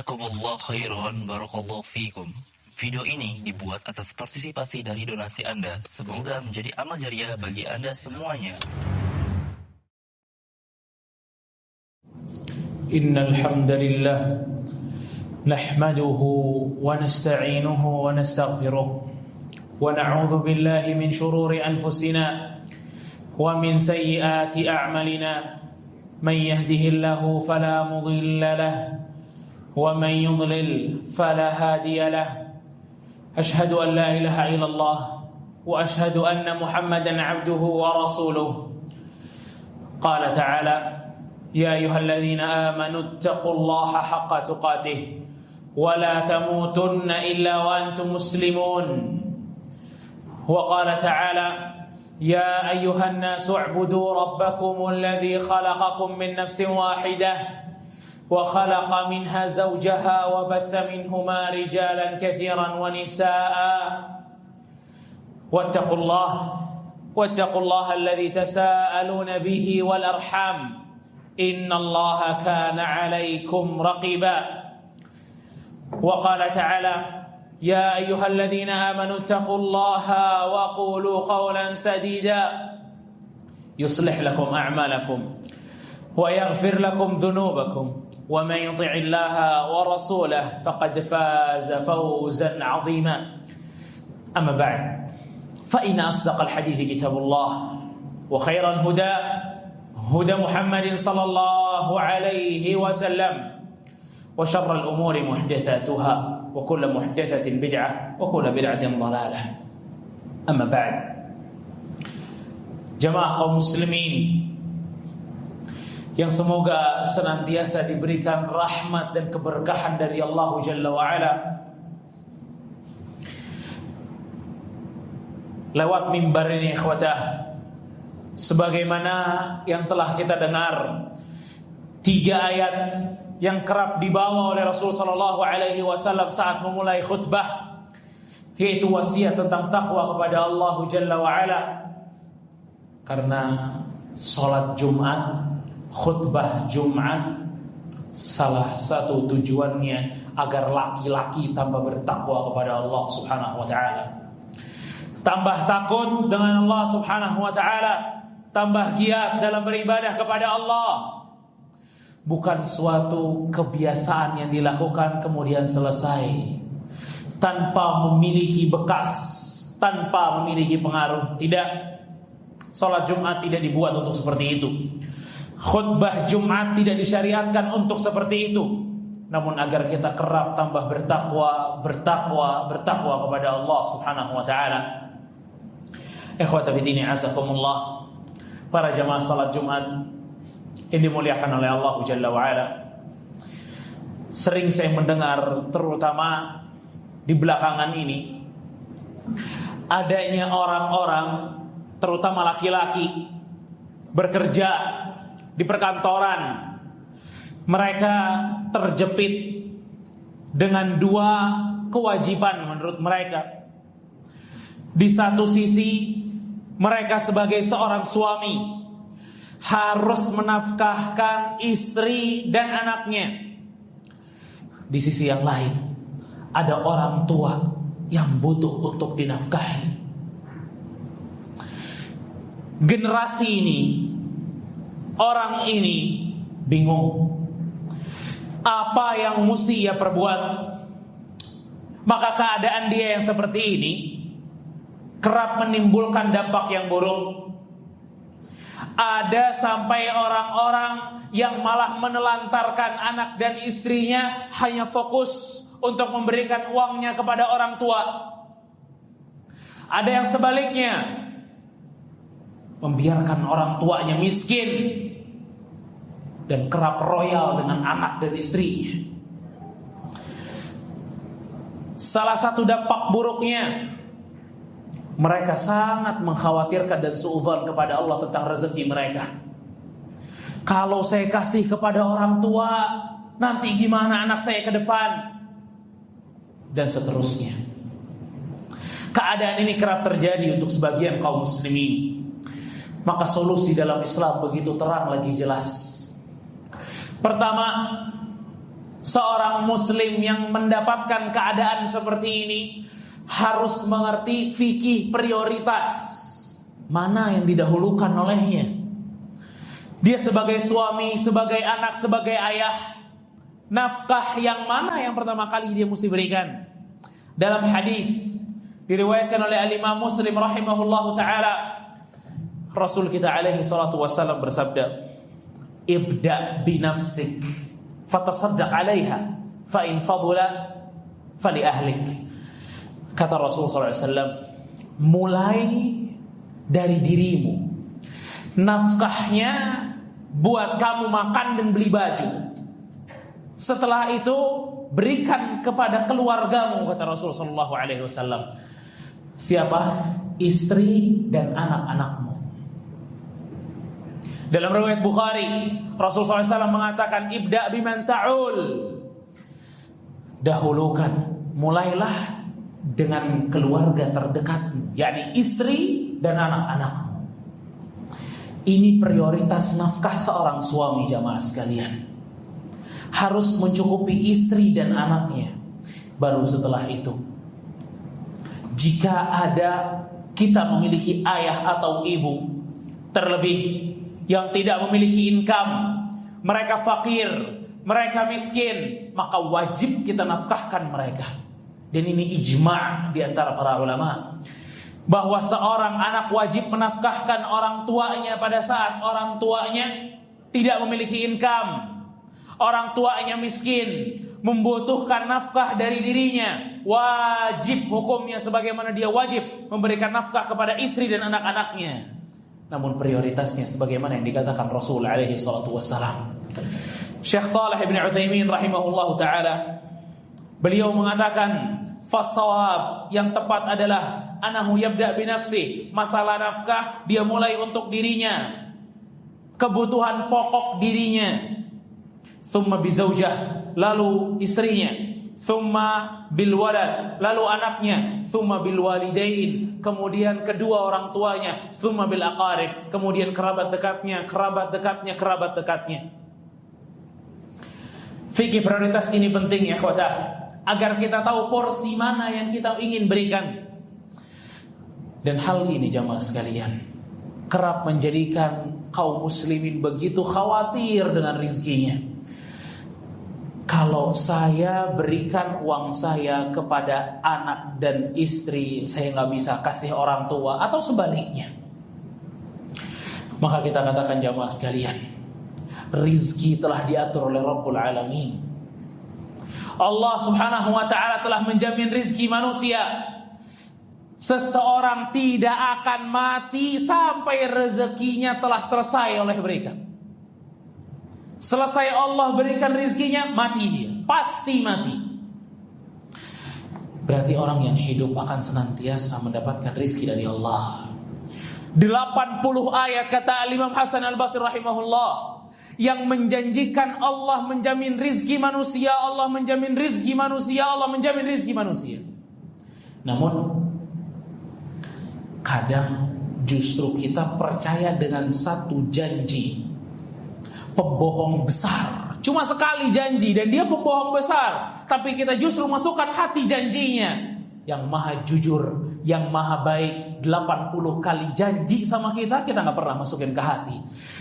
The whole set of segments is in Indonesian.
Jazakumullah khairan, barakallahu fikum. Video ini dibuat atas partisipasi dari donasi Anda. Semoga menjadi amal jariah bagi Anda semuanya. Innal hamdalillah nahmaduhu wa nasta'inuhu wa nastaghfiruh wa na'udzu billahi min shururi anfusina wa min sayyiati a'malina. Man yahdihillahu fala mudilla lahu ومن يضلل فلا هادي له أشهد أن لا إله إلا الله وأشهد أن محمدا عبده ورسوله قال تعالى يا أيها الذين آمنوا اتقوا الله حق تقاته ولا تموتن إلا وأنتم مسلمون وقال تعالى يا أيها الناس اعبدوا ربكم الذي خلقكم من نفس واحدة وخلق منها زوجها وبث منهما رجالا كثيرا ونساء واتقوا الله الذي تساءلون به والأرحام إن الله كان عليكم رقيبا وقال تعالى يا أيها الذين آمنوا اتقوا الله وقولوا قولا سديدا يصلح لكم أعمالكم ويغفر لكم ذنوبكم ومن يطع الله ورسوله فقد فاز فوزا عظيما أما بعد فإن أصدق الحديث كتاب الله وخير الهدى هدى محمد صلى الله عليه وسلم وشر الأمور محدثاتها وكل محدثة بدعة وكل بدعة ضلالة أما بعد جماعة kaum muslimin yang semoga senantiasa diberikan rahmat dan keberkahan dari Allah Jalla wa'ala. Lewat mimbar ini ikhwatah, sebagaimana yang telah kita dengar 3 ayat yang kerap dibawa oleh Rasul sallallahu alaihi wasallam saat memulai khutbah, yaitu wasiat tentang takwa kepada Allah Jalla wa'ala. Karena salat Jumat, khutbah Jumat, salah satu tujuannya agar laki-laki tambah bertakwa kepada Allah Subhanahu wa taala. Tambah takut dengan Allah Subhanahu wa taala, tambah giat dalam beribadah kepada Allah. Bukan suatu kebiasaan yang dilakukan kemudian selesai tanpa memiliki bekas, tanpa memiliki pengaruh. Tidak. Salat Jumat tidak dibuat untuk seperti itu. Khutbah Jumat tidak disyariatkan untuk seperti itu, namun agar kita kerap tambah bertakwa kepada Allah Subhanahu wa taala. Ikhwata fi dini azakumullah, para jamaah salat Jumat yang dimuliakan oleh Allah Jalla wa ala. Sering saya mendengar, terutama di belakangan ini, adanya orang-orang, terutama laki-laki, bekerja di perkantoran. Mereka terjepit dengan 2 kewajiban menurut mereka. Di satu sisi, mereka sebagai seorang suami harus menafkahkan istri dan anaknya. Di sisi yang lain, ada orang tua yang butuh untuk dinafkahi. Generasi ini, orang ini bingung apa yang mesti ia perbuat. Maka keadaan dia yang seperti ini kerap menimbulkan dampak yang buruk. Ada sampai orang-orang yang malah menelantarkan anak dan istrinya hanya fokus untuk memberikan uangnya kepada orang tua. Ada yang sebaliknya, membiarkan orang tuanya miskin dan kerap royal dengan anak dan istrinya. Salah satu dampak buruknya, mereka sangat mengkhawatirkan dan suudzon kepada Allah tentang rezeki mereka. Kalau saya kasih kepada orang tua, nanti gimana anak saya ke depan? Dan seterusnya. Keadaan ini kerap terjadi untuk sebagian kaum muslimin. Maka solusi dalam Islam begitu terang lagi jelas. Pertama, Seorang muslim yang mendapatkan keadaan seperti ini harus mengerti fikih prioritas, mana yang didahulukan olehnya. Dia sebagai suami, sebagai anak, sebagai ayah, nafkah yang mana yang pertama kali dia mesti berikan? Dalam hadis diriwayatkan oleh Al-Imam Muslim rahimahullahu taala, Rasul kita alaihi salatu wasallam bersabda, "Ibda bi nafsik fatasaddaq 'alaiha fa in fadula fali ahlik." Kata Rasul sallallahu alaihi wasallam, mulai dari dirimu. Nafkahnya buat kamu makan dan beli baju. Setelah itu berikan kepada keluargamu, kata Rasul sallallahu alaihi wasallam. Siapa? Istri dan anak-anakmu. Dalam riwayat Bukhari, Rasul SAW mengatakan, ibda biman ta'ul. Dahulukan, mulailah dengan keluarga terdekatmu, yakni istri dan anak-anakmu. Ini prioritas nafkah seorang suami, jamaah sekalian. Harus mencukupi istri dan anaknya. Baru setelah itu, jika ada kita memiliki ayah atau ibu, terlebih yang tidak memiliki income, mereka fakir, mereka miskin, maka wajib kita nafkahkan mereka. Dan ini ijma' di antara para ulama, bahwa seorang anak wajib menafkahkan orang tuanya pada saat orang tuanya tidak memiliki income, orang tuanya miskin, membutuhkan nafkah dari dirinya. Wajib hukumnya sebagaimana dia wajib memberikan nafkah kepada istri dan anak-anaknya. Namun prioritasnya sebagaimana yang dikatakan Rasul alaihi salatu wassalam. Syekh Shalih bin Utsaimin rahimahullahu taala, beliau mengatakan, fasawab, yang tepat adalah anahu yabda binafsi, masalah nafkah dia mulai untuk dirinya, kebutuhan pokok dirinya, thumma bizaujah, lalu istrinya, thumma bilwalad, lalu anaknya, thumma bilwalidain, kemudian kedua orang tuanya, thumma bil aqarib, kemudian kerabat dekatnya, kerabat dekatnya, kerabat dekatnya. Fikih prioritas ini penting ya ikhwatah, agar kita tahu porsi mana yang kita ingin berikan. Dan hal ini jamaah sekalian kerap menjadikan kaum muslimin begitu khawatir dengan rizkinya. Kalau saya berikan uang saya kepada anak dan istri, saya nggak bisa kasih orang tua, atau sebaliknya. Maka kita katakan jamaah sekalian, rizki telah diatur oleh Rabbul Alamin. Allah subhanahu wa ta'ala telah menjamin rizki manusia. Seseorang tidak akan mati sampai rezekinya telah selesai oleh berikan. Selesai Allah berikan rizkinya, mati dia, pasti mati. Berarti orang yang hidup akan senantiasa mendapatkan rizki dari Allah. 80 ayat kata Imam Hasan Al-Basri rahimahullah, yang menjanjikan Allah menjamin rizki manusia, Allah menjamin rizki manusia, Allah menjamin rizki manusia. Namun kadang justru kita percaya dengan satu janji pembohong besar, cuma sekali janji dan dia pembohong besar, tapi kita justru masukkan hati janjinya. Yang maha jujur, yang maha baik, 80 kali janji sama kita, kita gak pernah masukin ke hati.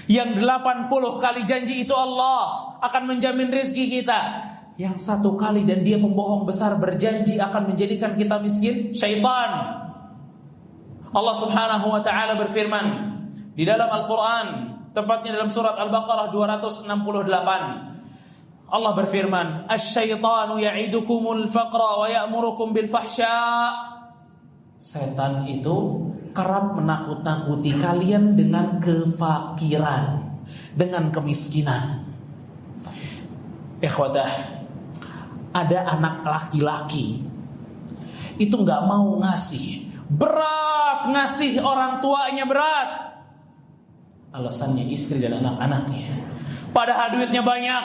Yang 80 kali janji itu Allah akan menjamin rezeki kita, yang satu kali dan dia pembohong besar berjanji akan menjadikan kita miskin, syaitan. Allah subhanahu wa ta'ala berfirman di dalam Al-Quran, tepatnya dalam surat Al-Baqarah 268. Allah berfirman, asy-syaitanu ya'idukumul faqra wa ya'murukum bil fahsya. Setan itu kerap menakut-nakuti kalian dengan kefakiran, dengan kemiskinan. Ikhwatah, ada anak laki-laki itu enggak mau ngasih, berat ngasih orang tuanya, berat. Alasannya istri dan anak-anaknya. Padahal duitnya banyak,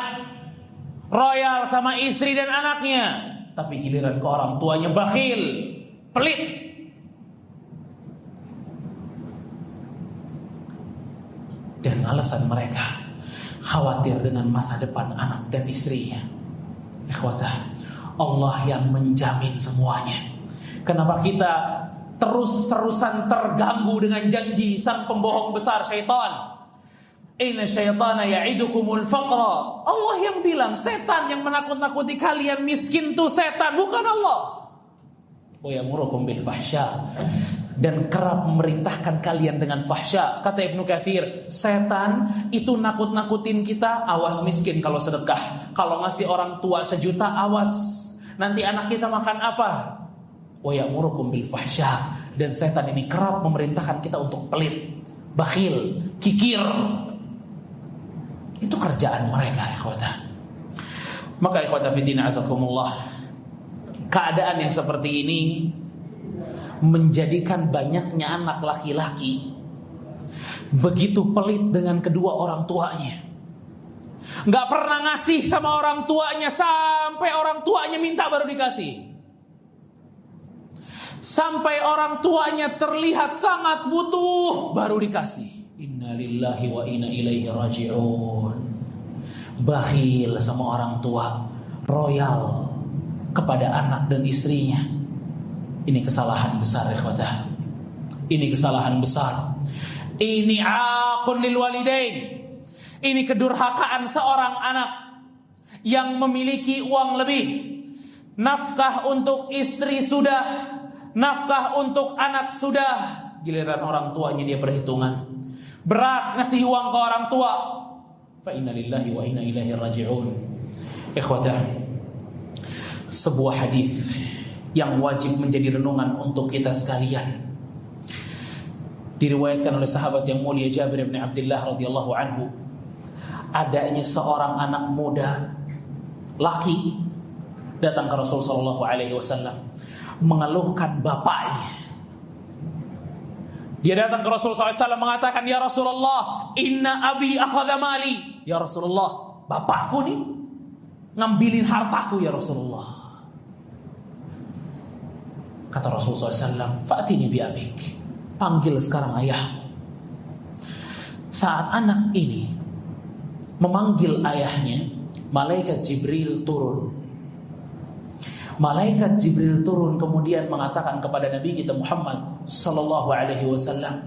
royal sama istri dan anaknya, tapi giliran ke orang tuanya bakhil, pelit. Dan alasan mereka khawatir dengan masa depan anak dan istrinya. Ikhwatah, Allah yang menjamin semuanya. Kenapa kita terus-terusan terganggu dengan janji sang pembohong besar syaitan? Inna syaitana ya'idukumul faqra. Allah yang bilang, setan yang menakut-nakuti kalian miskin tuh setan, bukan Allah. Wa yamurukum bil fahsya, dan kerap memerintahkan kalian dengan fahsya. Kata Ibnu Katsir, setan itu nakut-nakutin kita, awas miskin kalau sedekah. Kalau ngasih orang tua 1 juta, awas nanti anak kita makan apa. Wa ya'murukum bil fahsya, dan setan ini kerap memerintahkan kita untuk pelit, bakhil, kikir. Itu kerjaan mereka, ikhwata. Maka ikhwata fiddin azakumullah, keadaan yang seperti ini menjadikan banyaknya anak laki-laki begitu pelit dengan kedua orang tuanya. Gak pernah ngasih sama orang tuanya sampai orang tuanya minta baru dikasih. Sampai orang tuanya terlihat sangat butuh baru dikasih. Inna lillahi wa inna ilaihi raji'un. Bakhil sama orang tua, royal kepada anak dan istrinya. Ini kesalahan besar, ikhwatah. Ini kesalahan besar. Ini aqun lil walidain. Ini kedurhakaan seorang anak yang memiliki uang lebih. Nafkah untuk istri sudah, nafkah untuk anak sudah, giliran orang tuanya dia perhitungan. Berat ngasih uang ke orang tua. Fa inna lillahi wa inna ilaihi raji'un. Ikhwatah, sebuah hadis yang wajib menjadi renungan untuk kita sekalian, diriwayatkan oleh sahabat yang mulia Jabir bin Abdullah radhiyallahu anhu. Adanya seorang anak muda laki datang ke Rasul sallallahu alaihi wasallam mengeluhkan bapaknya. Dia datang ke Rasul sallallahu alaihi wasallam mengatakan, "Ya Rasulullah, inna abi akhadha mali." Ya Rasulullah, bapakku nih ngambilin hartaku ya Rasulullah. Kata Rasul sallallahu alaihi wasallam, "Fa'tini bi abik." Panggil sekarang ayahmu. Saat anak ini memanggil ayahnya, malaikat Jibril turun. Malaikat Jibril turun kemudian mengatakan kepada Nabi kita Muhammad sallallahu alaihi wasallam,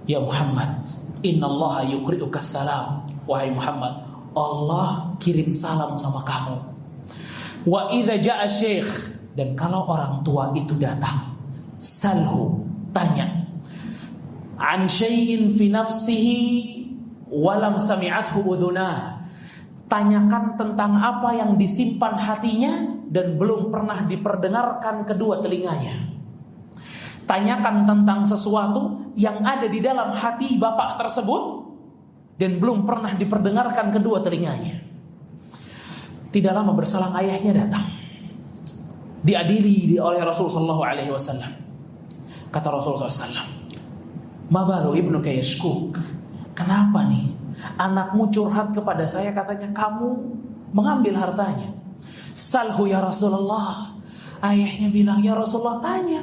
"Ya Muhammad, innallaha yuqri'uka salam." Wahai Muhammad, Allah kirim salam sama kamu. Wa idza jaa syekh, dan kalau orang tua itu datang, salhu, tanya, an syai'in fi nafsihi walam sami'athu udhunah. Tanyakan tentang apa yang disimpan hatinya dan belum pernah diperdengarkan kedua telinganya. Tanyakan tentang sesuatu yang ada di dalam hati bapak tersebut dan belum pernah diperdengarkan kedua telinganya. Tidak lama berselang ayahnya datang, diadili oleh Rasulullah SAW. Kata Rasulullah SAW, "Ma balu ibnuka yashkuk." Kenapa nih anakmu curhat kepada saya, katanya kamu mengambil hartanya. "Salhu ya Rasulullah." Ayahnya bilang, "Ya Rasulullah, tanya.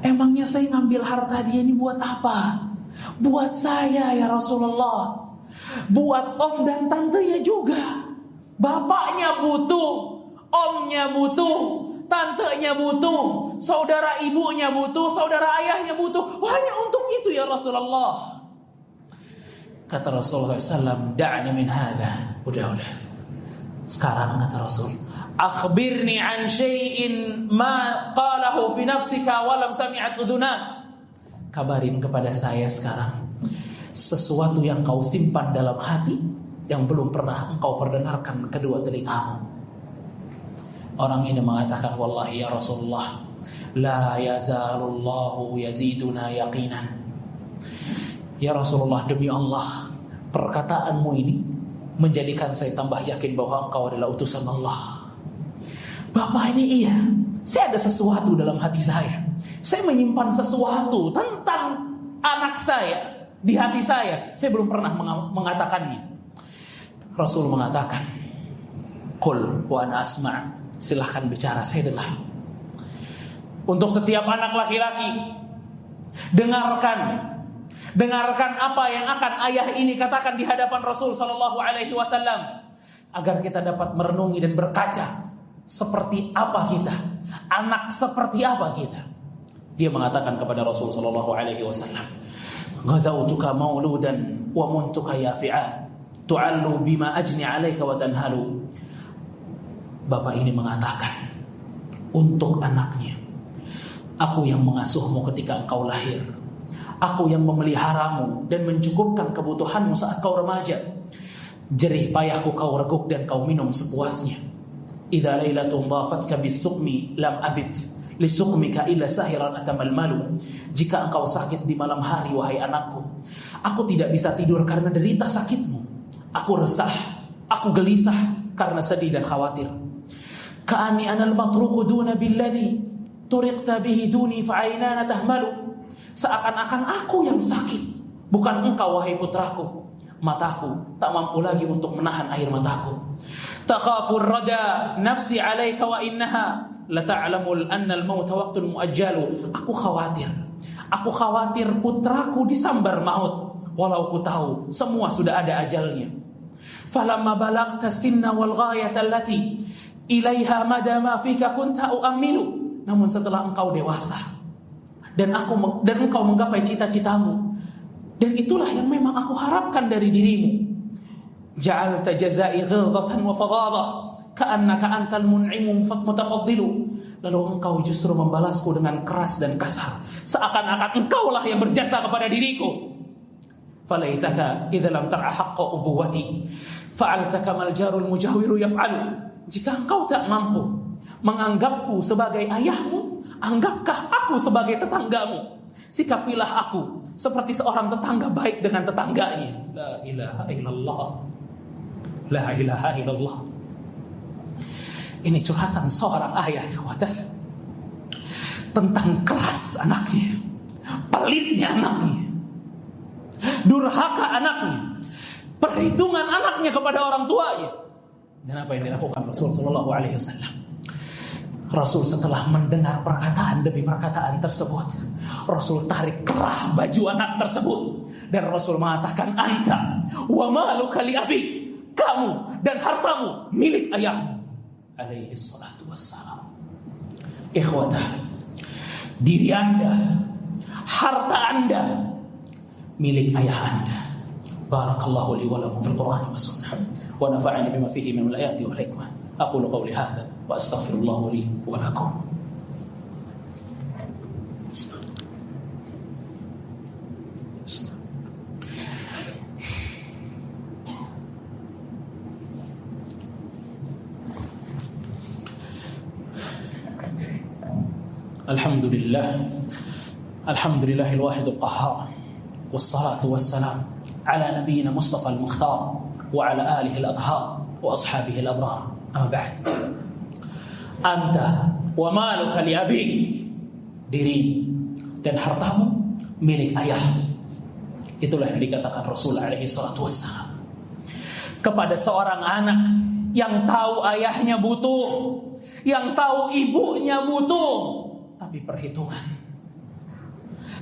Emangnya saya ngambil harta dia ini buat apa?" "Buat saya ya Rasulullah. Buat om dan tantenya juga. Bapaknya butuh, omnya butuh, tantenya butuh, saudara ibunya butuh, saudara ayahnya butuh. Hanya untuk itu ya Rasulullah." Kata Rasulullah SAW, "Da'ni min hadha." Udah. Sekarang kata Rasul, "Akhbirni an syai'in ma qalahu fi nafsika wa lam sami'at udhunak." Kabarin kepada saya sekarang sesuatu yang kau simpan dalam hati yang belum pernah engkau perdengarkan kedua telingamu. Orang ini mengatakan, "Wallahi ya Rasulullah, la yazalullahu yaziduna yaqinan." Ya Rasulullah, demi Allah, perkataanmu ini menjadikan saya tambah yakin bahwa engkau adalah utusan Allah. Bapak ini iya, saya ada sesuatu dalam hati saya. Saya menyimpan sesuatu tentang anak saya di hati saya. Saya belum pernah mengatakannya. Rasul mengatakan, "Qul wa ana asma'." Silahkan bicara, saya dengar. Untuk setiap anak laki-laki, dengarkan apa yang akan ayah ini katakan di hadapan Rasul sallallahu alaihi wasallam. agar kita dapat merenungi dan berkaca seperti apa kita, anak seperti apa kita. Dia mengatakan kepada Rasul sallallahu alaihi wasallam, "Ghadawtuka mauludan wa muntuka yafi'a, tu'allu bima ajni 'alaika wa tanhalu." Bapak ini mengatakan untuk anaknya, "Aku yang mengasuhmu ketika engkau lahir. Aku yang memeliharamu dan mencukupkan kebutuhanmu saat kau remaja. Jerih payahku kau reguk dan kau minum sepuasnya. Idza lailatun dhafatka bis-suqmi lam abid lisukmika illa sahiran atamalmalu." Jika engkau sakit di malam hari, wahai anakku, aku tidak bisa tidur karena derita sakitmu. Aku resah, aku gelisah karena sedih dan khawatir. Ka'ani anal matruqu duna billadhi turiqta bihi duni fa'ainana tahmalu. Seakan-akan aku yang sakit, bukan engkau wahai putraku. Mataku tak mampu lagi untuk menahan air mataku. Takhafur rada nafsi alaika wa innaha la ta'lamul anna al-maut waqtun muajjalu. Aku khawatir putraku disambar maut, walau ku tahu semua sudah ada ajalnya. Falamma balagta sinna wal ghayata allati ilaiha mada ma fika kunta u'ammilu. Namun setelah engkau dewasa dan engkau menggapai cita-citamu, dan itulah yang memang aku harapkan dari dirimu. Ja'alta jazai ghilzatan wa fadhadah ka'annaka antal mun'imu mutafaddilu. Lalu engkau justru membalasku dengan keras dan kasar, seakan-akan engkaulah yang berjasa kepada diriku. Falaitaka idza lam tar'a haqqa ubuwati fa'altaka mal jarul mujahwiru yaf'alu. Jika engkau tak mampu menganggapku sebagai ayahmu, anggapkah aku sebagai tetanggamu. Sikapilah aku seperti seorang tetangga baik dengan tetangganya. La ilaha illallah. La ilaha illallah. Ini curhatan seorang ayah tentang keras anaknya, pelitnya anaknya, durhaka anaknya, perhitungan anaknya kepada orang tuanya. Dan apa yang dilakukan Rasul sallallahu alaihi wasallam? Rasul setelah mendengar perkataan demi perkataan tersebut, Rasul tarik kerah baju anak tersebut dan Rasul mengatakan, "Anta wa maluka li abik." Kamu dan hartamu milik ayahmu. Alaihi salatu wassalam. Ikhwata, diri Anda, harta Anda milik ayah Anda. Barakallahu li wa lakum fil Qur'ani was sunnah wa nafa'ani bima fihi min al-ayati wal hikmah. Aqulu qawli hadha wa astaghfirullah li wa lakum. Alhamdulillahil wahidul qahhar, wassalatu wassalamu ala nabiyyina Mustafa al-Mukhtar wa ala alihi al-athhar wa ashabihi al-abrar. Amma ba'd. Anta wa maluka li abik. Diri dan hartamu milik ayah. Itulah yang dikatakan Rasul alaihi salatu wassalam kepada seorang anak yang tahu ayahnya butuh, yang tahu ibunya butuh, tapi perhitungan,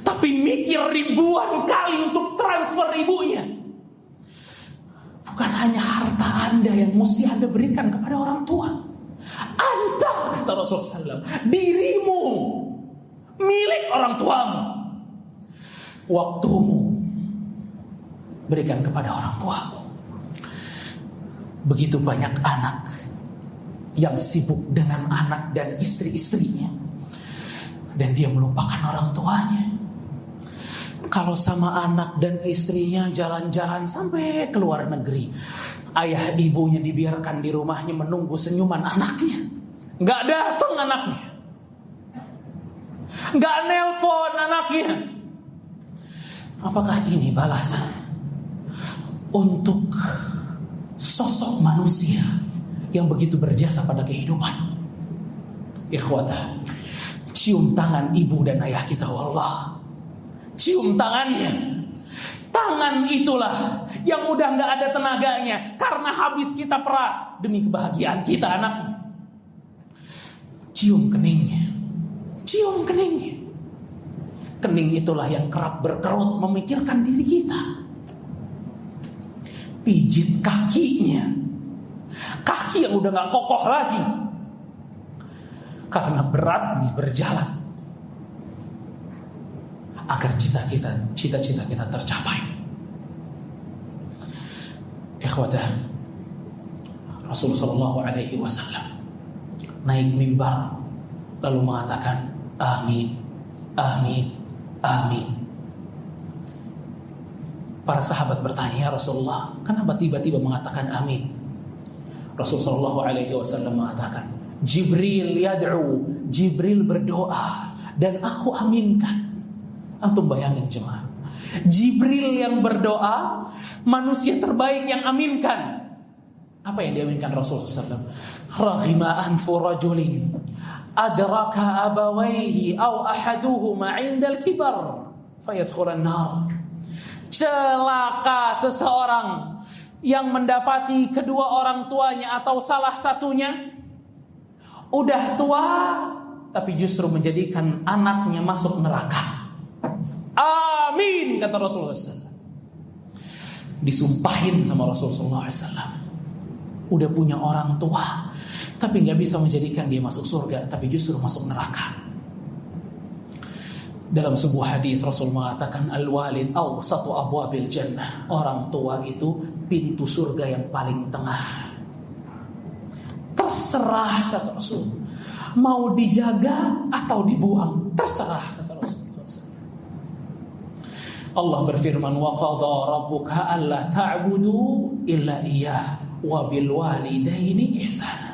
tapi mikir ribuan kali untuk transfer ibunya. Bukan hanya harta Anda yang mesti Anda berikan kepada orang tua. Anda, kata Rasulullah SAW, dirimu milik orang tuamu. Waktumu berikan kepada orang tuamu. Begitu banyak anak yang sibuk dengan anak dan istri-istrinya, dan dia melupakan orang tuanya. Kalau sama anak dan istrinya jalan-jalan sampai ke luar negeri, ayah ibunya dibiarkan di rumahnya menunggu senyuman anaknya. Gak datang anaknya, gak nelpon anaknya. Apakah ini balasan untuk sosok manusia yang begitu berjasa pada kehidupan? Ikhwata, cium tangan ibu dan ayah kita, wallah. Cium tangannya. Tangan itulah yang udah gak ada tenaganya karena habis kita peras demi kebahagiaan kita anaknya. Cium keningnya. Cium keningnya. Kening itulah yang kerap berkerut memikirkan diri kita. Pijit kakinya. kaki yang udah gak kokoh lagi. Karena berat nih berjalan agar cita-cita kita tercapai. Ikhwatah, Rasulullah sallallahu alaihi wasallam naik mimbar lalu mengatakan amin, amin, amin. Para sahabat bertanya, ya Rasulullah, kenapa tiba-tiba mengatakan amin? Rasulullah sallallahu alaihi wasallam mengatakan, Jibril yad'u, Jibril berdoa dan aku aminkan. Antum bayangin jemaah, Jibril yang berdoa, manusia terbaik yang aminkan. Apa yang diaminkan Rasulullah SAW? Raghima anfu rajulin adraka abawaihi aw ahaduhuma 'indal kibar fayadkhulan nar. Celaka seseorang yang mendapati kedua orang tuanya atau salah satunya udah tua tapi justru menjadikan anaknya masuk neraka. Amin, kata Rasulullah SAW. Disumpahin sama Rasulullah SAW. Udah punya orang tua tapi gak bisa menjadikan dia masuk surga, tapi justru masuk neraka. Dalam sebuah hadis Rasul mengatakan, al-walid awsatu abwabil jannah. Orang tua itu pintu surga yang paling tengah. Terserah, kata Rasul, mau dijaga atau dibuang, terserah, kata Rasul. Allah berfirman, wa qadha rabbuka alla ta'budu illa iyyah wa bil walidaini ihsana.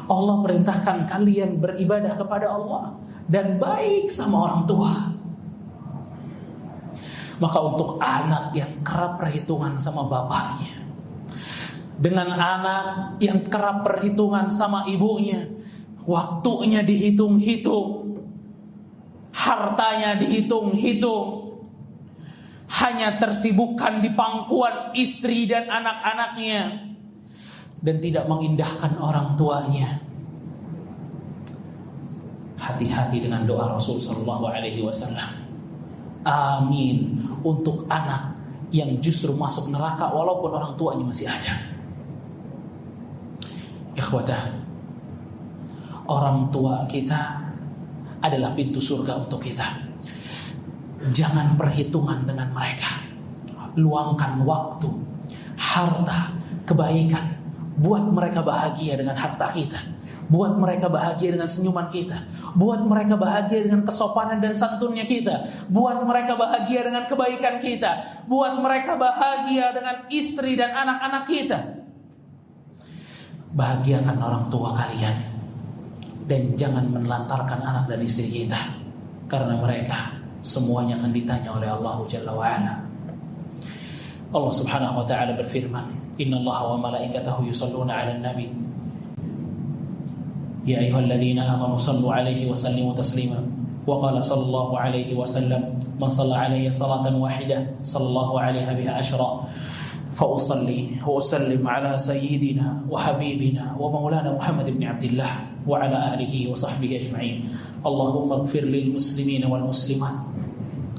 Allah perintahkan kalian beribadah kepada Allah dan baik sama orang tua. Maka untuk anak yang kerap perhitungan sama bapaknya, dengan anak yang kerap perhitungan sama ibunya, waktunya dihitung-hitung, hartanya dihitung-hitung, hanya tersibukkan di pangkuan istri dan anak-anaknya, dan tidak mengindahkan orang tuanya. Hati-hati dengan doa Rasul sallallahu alaihi wasallam. Amin untuk anak yang justru masuk neraka walaupun orang tuanya masih ada. Ikhwatah, orang tua kita adalah pintu surga untuk kita. Jangan perhitungan dengan mereka. Luangkan waktu, harta, kebaikan, buat mereka bahagia dengan harta kita, buat mereka bahagia dengan senyuman kita, buat mereka bahagia dengan kesopanan dan santunnya kita, buat mereka bahagia dengan kebaikan kita, buat mereka bahagia dengan istri dan anak-anak kita. Bahagiakan orang tua kalian, dan jangan menelantarkan anak dan istri kita, karena mereka semuanya akan ditanya oleh Allah Jalla wa'ala. Allah subhanahu wa ta'ala berfirman, Inna Allah wa malaikatahu yusalluna ala nabi Ya ayyuhalladzina amanu sallu alaihi wa sallimu taslima. Wa qala sallallahu alaihi wa sallam, man shalla alayya salatan wahidah sallallahu alaiha biha ashra. Fa usalli wa usallim ala sayyidina wa habibina wa maulana Muhammad ibn Abdullah wa ala alihi wa sahbihi ajma'in. Allahumma ighfir lil muslimina wal muslimat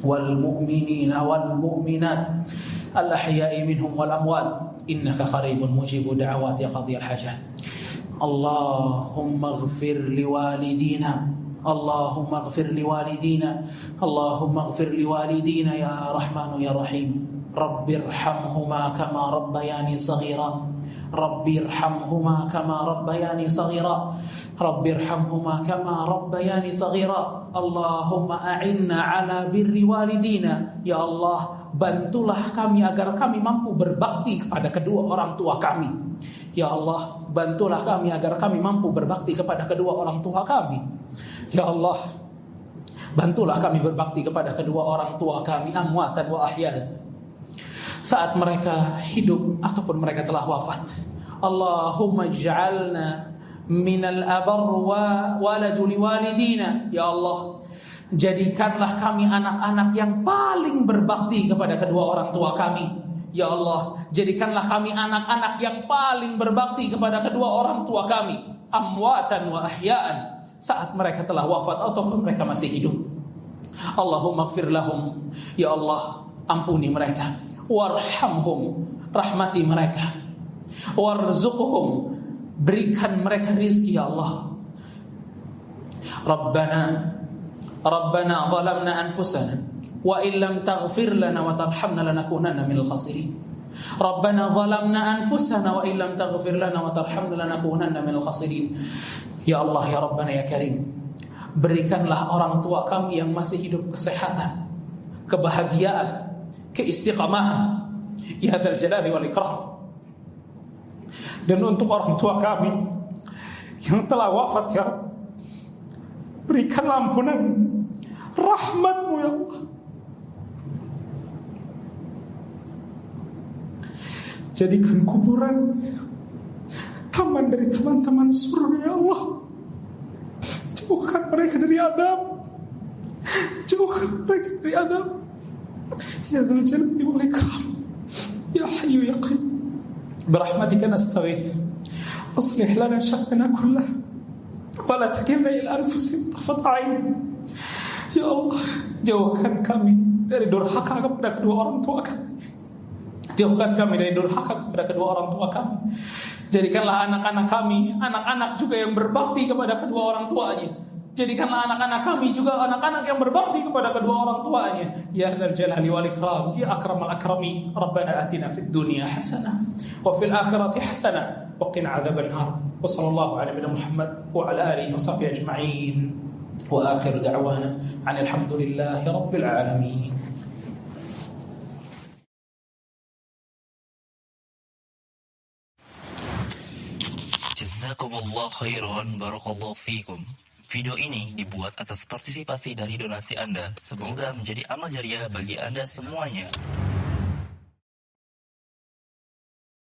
wal mu'minina wal mu'minat al ahya'i minhum wal amwat innaka qaribun mujibu da'awat ya qadhiyal hajat. Allahumma ighfir liwalidina, Allahumma ighfir liwalidina, Allahumma ighfir liwalidina ya Rahmanu ya Rahim. Rabbirhamhuma kama rabbayani saghira, Rabbirhamhuma kama rabbayani saghira, Rabbirhamhuma kama rabbayani saghira. Allahumma a'inna ala birri walidina. Ya Allah, bantulah kami agar kami mampu berbakti kepada kedua orang tua kami. Ya Allah, bantulah kami agar kami mampu berbakti kepada kedua orang tua kami. Ya Allah, bantulah kami berbakti kepada kedua orang tua kami, amwatan wa ahyat, saat mereka hidup ataupun mereka telah wafat. Allahumma ij'alna minal abar wa waladu liwalidina. Ya Allah, jadikanlah kami anak-anak yang paling berbakti kepada kedua orang tua kami. Ya Allah, jadikanlah kami anak-anak yang paling berbakti kepada kedua orang tua kami, amwatan wa ahya'an, saat mereka telah wafat ataupun mereka masih hidup. Allahumma ighfir lahum. Ya Allah, ampuni mereka. Warhamhum, rahmati mereka. warzuqhum, berikan mereka rizki ya Allah. Rabbana zalamna anfusana wa illam taghfir lana wa tarhamna lanakunanna minal khasirin. Rabbana zalamna anfusana wa illam taghfir lana wa tarhamna lanakunanna minal khasirin. Ya Allah, ya Rabbana, ya Karim, berikanlah orang tua kami yang masih hidup kesehatan, kebahagiaan, keistiqamahan, ya dzal jalali wal ikram. Dan untuk orang tua kami yang telah wafat, ya Rabb, berikanlah ampunan rahmat-Mu ya Allah. Jadikan kuburan taman dari teman-teman surga ya Allah. Jauhkan mereka dari adab. Jauhkan mereka dari adab. Ya dzal jalali wal ikram. Ya hayyu ya qayyum. Birahmatika nastaghits. Aslih lana sya'nana kullah. Wa la takilna ila anfusina tarfat 'ain. Ya Allah, jauhkan kami dari durhaka kepada kedua orang tua kami. Jauhkan kami dari durhaka kepada kedua orang tua kami. Jadikanlah anak-anak kami anak-anak juga yang berbakti kepada kedua orang tuanya. Jadikanlah anak-anak kami juga anak-anak yang berbakti kepada kedua orang tuanya. Ya dzal jalali wal ikram, ya akramal akramin. Rabbana atina fid dunya hasanah wa fil akhirati hasanah wa qina adzaban nar. Wa sallallahu ala nabiyyina Muhammad wa ala alihi wa sahbihi ajma'in. Wa akhiru da'wana alhamdulillahi rabbil alamin. Jazakumullah khairan, barakallahu fikum. Video ini dibuat atas partisipasi dari donasi Anda. Semoga menjadi amal jariah bagi Anda semuanya.